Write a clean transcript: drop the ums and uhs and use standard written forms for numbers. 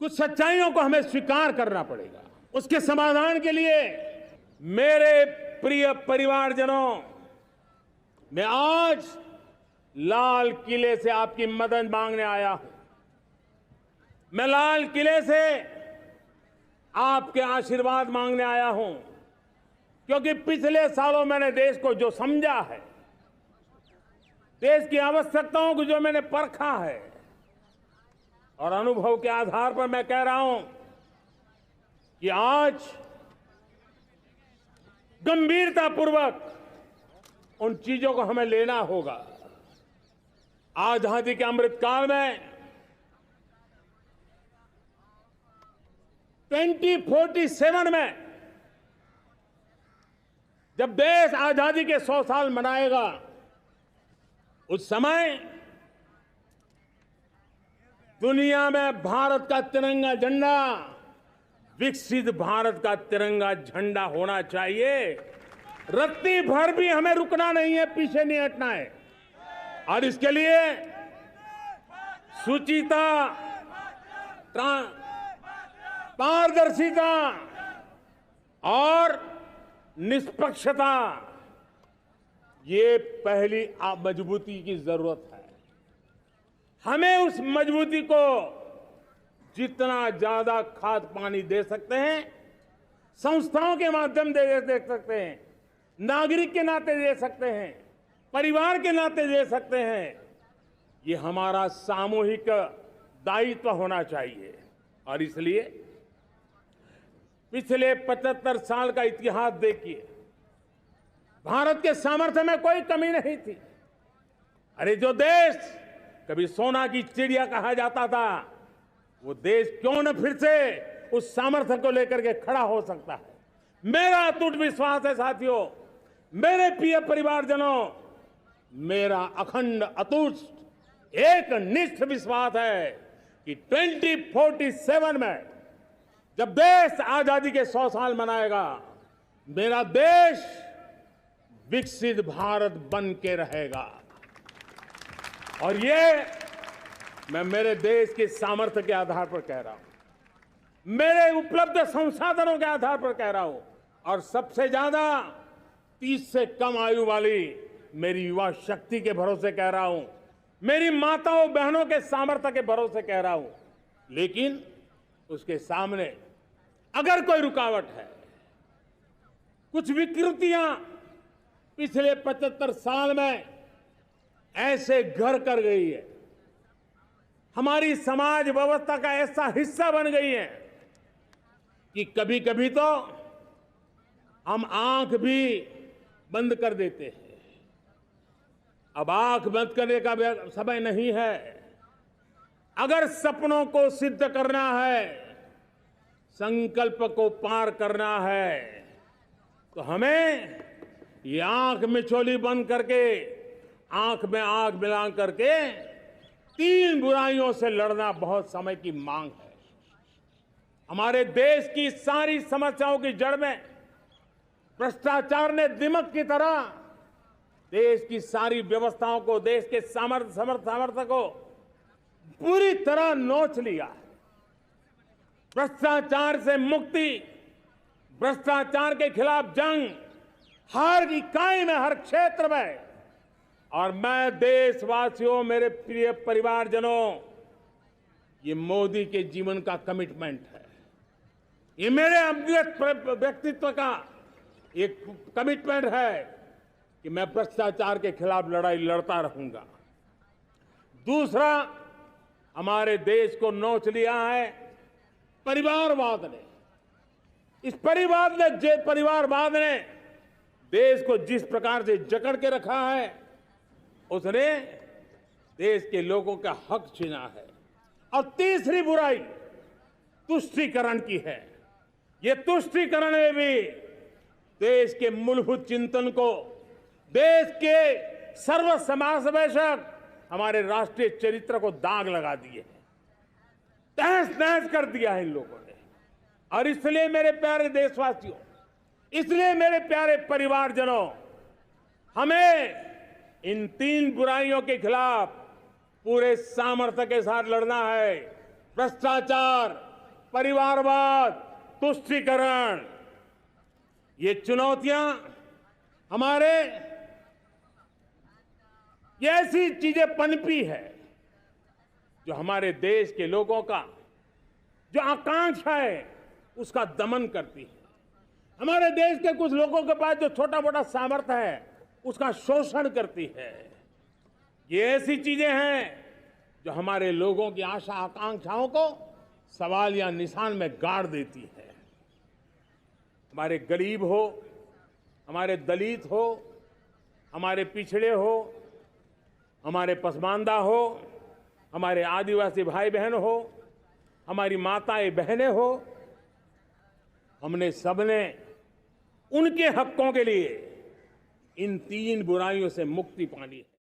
कुछ सच्चाइयों को हमें स्वीकार करना पड़ेगा। उसके समाधान के लिए मेरे प्रिय परिवारजनों, मैं आज लाल किले से आपकी मदद मांगने आया हूं। मैं लाल किले से आपके आशीर्वाद मांगने आया हूं, क्योंकि पिछले सालों मैंने देश को जो समझा है, देश की आवश्यकताओं को जो मैंने परखा है, और अनुभव के आधार पर मैं कह रहा हूं कि आज गंभीरतापूर्वक उन चीजों को हमें लेना होगा। आजादी के अमृतकाल में 2047 में जब देश आजादी के 100 साल मनाएगा, उस समय दुनिया में भारत का तिरंगा झंडा विकसित भारत का तिरंगा झंडा होना चाहिए। रत्ती भर भी हमें रुकना नहीं है, पीछे नहीं हटना है। और इसके लिए शुचिता, पारदर्शिता और निष्पक्षता, ये पहली मजबूती की जरूरत है। हमें उस मजबूती को जितना ज्यादा खाद पानी दे सकते हैं, संस्थाओं के माध्यम से दे सकते हैं, नागरिक के नाते दे सकते हैं, परिवार के नाते दे सकते हैं, ये हमारा सामूहिक दायित्व होना चाहिए। और इसलिए पिछले 75 साल का इतिहास देखिए, भारत के सामर्थ्य में कोई कमी नहीं थी। अरे जो देश कभी सोना की चिड़िया कहा जाता था, वो देश क्यों न फिर से उस सामर्थ्य को लेकर के खड़ा हो सकता है। मेरा अटूट विश्वास है साथियों, मेरे प्रिय परिवारजनों, मेरा अखंड अटूट एक निष्ठ विश्वास है कि 2047 में जब देश आजादी के 100 साल मनाएगा, मेरा देश विकसित भारत बन के रहेगा। और ये मैं मेरे देश के सामर्थ्य के आधार पर कह रहा हूं, मेरे उपलब्ध संसाधनों के आधार पर कह रहा हूं, और सबसे ज्यादा 30 से कम आयु वाली मेरी युवा शक्ति के भरोसे कह रहा हूं, मेरी माताओं बहनों के सामर्थ्य के भरोसे कह रहा हूं। लेकिन उसके सामने अगर कोई रुकावट है, कुछ विकृतियां पिछले 75 साल में ऐसे घर कर गई है, हमारी समाज व्यवस्था का ऐसा हिस्सा बन गई है कि कभी कभी तो हम आंख भी बंद कर देते हैं। अब आंख बंद करने का समय नहीं है। अगर सपनों को सिद्ध करना है, संकल्प को पार करना है, तो हमें ये आंख मिचौली बंद करके, आंख में आंख मिला करके 3 बुराइयों से लड़ना बहुत समय की मांग है। हमारे देश की सारी समस्याओं की जड़ में भ्रष्टाचार ने दिमक की तरह देश की सारी व्यवस्थाओं को, देश के सामर्थ्य को पूरी तरह नोच लिया है। भ्रष्टाचार से मुक्ति, भ्रष्टाचार के खिलाफ जंग हर इकाई में, हर क्षेत्र में। और मैं देशवासियों, मेरे प्रिय परिवारजनों, ये मोदी के जीवन का कमिटमेंट है। ये मेरे अंतर्गत व्यक्तित्व का एक कमिटमेंट है कि मैं भ्रष्टाचार के खिलाफ लड़ाई लड़ता रहूंगा। दूसरा, हमारे देश को नोच लिया है परिवारवाद ने। इस परिवारवाद ने देश को जिस प्रकार से जकड़ के रखा है, उसने देश के लोगों का हक छीना है। और तीसरी बुराई तुष्टीकरण की है। ये तुष्टीकरण में भी देश के मूलभूत चिंतन को, देश के सर्व समावेशक हमारे राष्ट्रीय चरित्र को दाग लगा दिए हैं, तहस नहस कर दिया है इन लोगों ने। और इसलिए मेरे प्यारे देशवासियों, इसलिए मेरे प्यारे परिवारजनों, हमें इन 3 बुराइयों के खिलाफ पूरे सामर्थ्य के साथ लड़ना है। भ्रष्टाचार, परिवारवाद, तुष्टीकरण, ये चुनौतियां हमारे ये ऐसी चीजें पनपी है जो हमारे देश के लोगों का जो आकांक्षा है उसका दमन करती है। हमारे देश के कुछ लोगों के पास जो छोटा मोटा सामर्थ्य है उसका शोषण करती है। ये ऐसी चीजें हैं जो हमारे लोगों की आशा आकांक्षाओं को सवाल या निशान में गाड़ देती है। हमारे गरीब हो, हमारे दलित हो, हमारे पिछड़े हो, हमारे पसमानदा हो, हमारे आदिवासी भाई बहन हो, हमारी माताएं बहनें हो, हमने सबने उनके हकों के लिए इन तीन बुराइयों से मुक्ति पानी है।